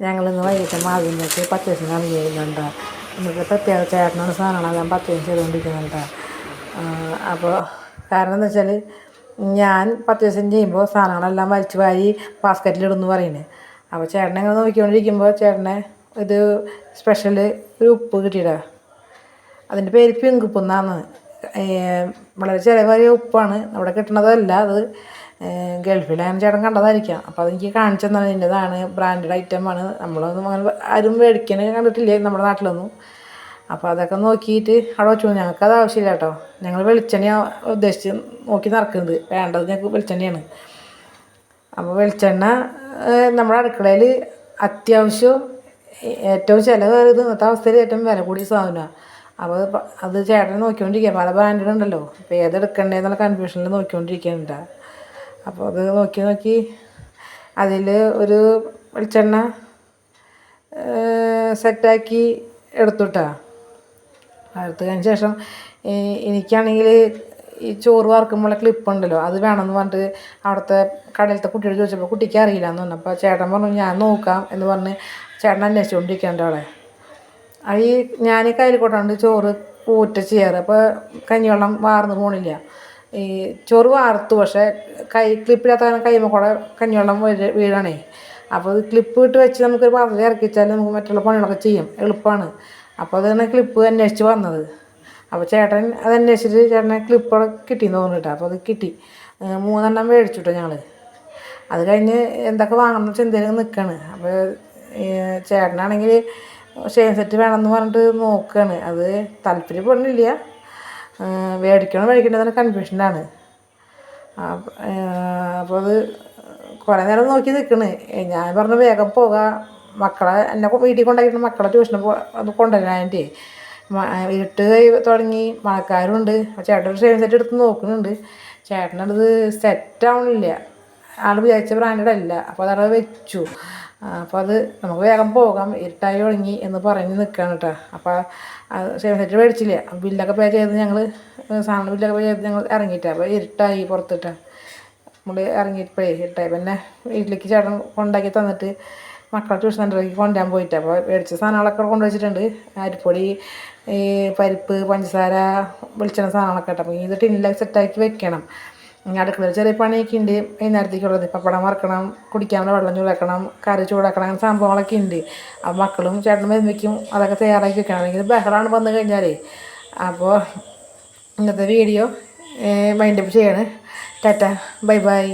ഞങ്ങളിന്ന് വൈകിട്ട് മാവിനൊക്കെ പർച്ചേസിങ് ചെയ്യുന്നുണ്ട്. നമുക്ക് പ്രത്യേക ചേട്ടനാണ് സാധനങ്ങളെല്ലാം പർച്ചേസ് ചെയ്തുകൊണ്ടിരിക്കുന്നുണ്ട്. അപ്പോൾ കാരണം എന്താ വെച്ചാൽ ഞാൻ പർച്ചേസിങ് ചെയ്യുമ്പോൾ സാധനങ്ങളെല്ലാം വലിച്ചു വാരി ബാസ്ക്കറ്റിലിടുന്നു പറയുന്നത്. അപ്പോൾ ചേട്ടനെ ഇങ്ങനെ നോക്കിക്കൊണ്ടിരിക്കുമ്പോൾ ചേട്ടനെ ഇത് സ്പെഷ്യൽ ഒരു ഉപ്പ് കിട്ടിയിട്ടാ. അതിൻ്റെ പേര് പിങ്കുപ്പ് എന്നാണ്. വളരെ ചിലവേറിയ ഉപ്പാണ്. അവിടെ കിട്ടണതല്ല അത്. ഗൾഫിലാണ് ചേട്ടൻ കണ്ടതായിരിക്കാം. അപ്പോൾ അതെനിക്ക് കാണിച്ചു തന്നാണ്. ഇതിൻ്റെതാണ്, ബ്രാൻഡഡ് ഐറ്റമാണ്. നമ്മളൊന്നും അങ്ങനെ ആരും മേടിക്കാൻ കണ്ടിട്ടില്ലേ നമ്മുടെ നാട്ടിലൊന്നും. അപ്പോൾ അതൊക്കെ നോക്കിയിട്ട് അവിടെ വെച്ചു. ഞങ്ങൾക്കത് ആവശ്യമില്ല കേട്ടോ. ഞങ്ങൾ വെളിച്ചെണ്ണ ഉദ്ദേശിച്ച് നോക്കി നടക്കുന്നത്. വേണ്ടത് ഞങ്ങൾക്ക് വെളിച്ചെണ്ണയാണ്. അപ്പോൾ വെളിച്ചെണ്ണ നമ്മുടെ അടുക്കളയിൽ അത്യാവശ്യം ഏറ്റവും ചിലവേറിയത് ഇന്നത്തെ അവസ്ഥയിൽ ഏറ്റവും വില കൂടിയ സാധനമാണ്. അപ്പോൾ അത് ചേട്ടൻ നോക്കിക്കൊണ്ടിരിക്കുക. പല ബ്രാൻഡുകളുണ്ടല്ലോ. അപ്പോൾ ഏതെടുക്കണ്ടേന്നുള്ള കൺഫ്യൂഷനിൽ നോക്കിക്കൊണ്ടിരിക്കുന്നുണ്ട്. അപ്പോൾ അത് നോക്കി അതിൽ ഒരു വെളിച്ചെണ്ണ സെറ്റാക്കി എടുത്തുട്ടാ. എടുത്തതിന് ശേഷം എനിക്കാണെങ്കിൽ ഈ ചോറ് വറുക്കുമ്പോഴുള്ള ക്ലിപ്പുണ്ടല്ലോ, അത് വേണമെന്ന് പറഞ്ഞിട്ട് അവിടുത്തെ കടയിലത്തെ കുട്ടിയോട് ചോദിച്ചപ്പോൾ കുട്ടിക്ക് അറിയില്ല എന്ന് പറഞ്ഞു. അപ്പോൾ ചേട്ടൻ പറഞ്ഞു ഞാൻ നോക്കാം എന്ന് പറഞ്ഞ് ചേട്ടൻ അന്വേഷിച്ചുകൊണ്ടിരിക്കുന്നുണ്ട് അവിടെ. ഈ ഞാൻ കയ്യിൽ കൊണ്ടാണ്ട് ചോറ് ഊറ്റ ചെയ്യാറ്. അപ്പോൾ കഞ്ഞിവെള്ളം വാർന്ന് പോണില്ല. ഈ ചോറ് വാർത്തു, പക്ഷേ ക്ലിപ്പില്ലാത്ത കാരണം കൈമ കൂടെ കഞ്ഞിവെള്ളം വീഴണേ. അപ്പോൾ അത് ക്ലിപ്പ് ഇട്ട് വെച്ച് നമുക്കൊരു പാത്രത്തിൽ ഇറക്കി വെച്ചാൽ നമുക്ക് മറ്റുള്ള പണികളൊക്കെ ചെയ്യാം, എളുപ്പമാണ്. അപ്പോൾ അതാണ് ക്ലിപ്പ് അന്വേഷിച്ച് വന്നത്. അപ്പോൾ ചേട്ടൻ അത് അന്വേഷിച്ചിട്ട് ചേട്ടനെ ക്ലിപ്പ് കിട്ടിയെന്ന് തോന്നിട്ടാ. അപ്പോൾ അത് കിട്ടി. 3 എണ്ണം മേടിച്ചിട്ടോ ഞങ്ങൾ. അത് കഴിഞ്ഞ് എന്തൊക്കെ വാങ്ങണം ചിന്തയിൽ നിൽക്കുകയാണ്. അപ്പോൾ ചേട്ടനാണെങ്കിൽ ഷെയിൻ സെറ്റ് വേണമെന്ന് പറഞ്ഞിട്ട് നോക്കുകയാണ്. അത് താല്പര്യപ്പെടുന്നില്ല. മേടിക്കണമെന്നതിന് കൺഫ്യൂഷനാണ്. അപ്പോൾ അത് കുറേ നേരം നോക്കി നിൽക്കണ്. ഞാൻ പറഞ്ഞു വേഗം പോകാം, മക്കളെ എന്നെ വീട്ടിൽ കൊണ്ടാക്കിയിട്ട് മക്കളെ ട്യൂഷന് അത് കൊണ്ടുവരാനായിട്ട്. ഇരുട്ട് തുടങ്ങി, മഴക്കാരുണ്ട്. ചേട്ടൻ ഒരു ഷെയിൻ സെറ്റ് എടുത്ത് നോക്കുന്നുണ്ട്. ചേട്ടനത് സെറ്റാവണില്ല. ആൾ വിചാരിച്ച ബ്രാൻഡഡ് അല്ല. അപ്പോൾ അതവിടെ വെച്ചു. അപ്പോൾ അത് നമുക്ക് വേഗം പോകാം, ഇരുട്ടായി തുടങ്ങി എന്ന് പറഞ്ഞ് നിൽക്കുകയാണ് കേട്ടോ. അപ്പോൾ ഷെയിൻ സെറ്റ് മേടിച്ചില്ല. ബില്ലൊക്കെ പേ ചെയ്ത് ഞങ്ങൾ സാധനം ബില്ലൊക്കെ പേ ചെയ്ത് ഞങ്ങൾ ഇറങ്ങിയിട്ടാണ്. അപ്പോൾ ഇരുട്ടായി പുറത്തിട്ടാണ് നമ്മൾ ഇറങ്ങിയപ്പോഴേ ഇരുട്ടായി. പിന്നെ വീട്ടിലേക്ക് ചേട്ടൻ കൊണ്ടാക്കി തന്നിട്ട് മക്കളെ ട്യൂഷൻ സെൻ്ററിലേക്ക് കൊണ്ടുവരാൻ പോയിട്ട് അപ്പോൾ മേടിച്ച സാധനങ്ങളൊക്കെ കൊണ്ടുവച്ചിട്ടുണ്ട്. അരിപ്പൊടി, ഈ പരിപ്പ്, പഞ്ചസാര, വെളിച്ചെണ്ണ സാധനങ്ങളൊക്കെ കേട്ടോ. അപ്പോൾ ഇത് ടിന്നിലൊക്കെ സെറ്റാക്കി വെക്കണം. അടുക്കളയിൽ ചെറിയ പണിയൊക്കെ ഉണ്ട് വൈകുന്നേരത്തേക്കുള്ളത്. പപ്പടം വറക്കണം, കുടിക്കാനുള്ള വെള്ളം ചൂടാക്കണം, കറി ചൂടാക്കണം, അങ്ങനെ സംഭവങ്ങളൊക്കെ ഉണ്ട്. അപ്പോൾ മക്കളും ചേട്ടനും വരുമ്പോഴേക്കും അതൊക്കെ തയ്യാറാക്കി വെക്കണം. അല്ലെങ്കിൽ ബഹളമാണ് വന്നു കഴിഞ്ഞാലേ. അപ്പോൾ ഇന്നത്തെ വീഡിയോ വൈൻഡപ്പ് ചെയ്യാണ്. Tata, bye bye.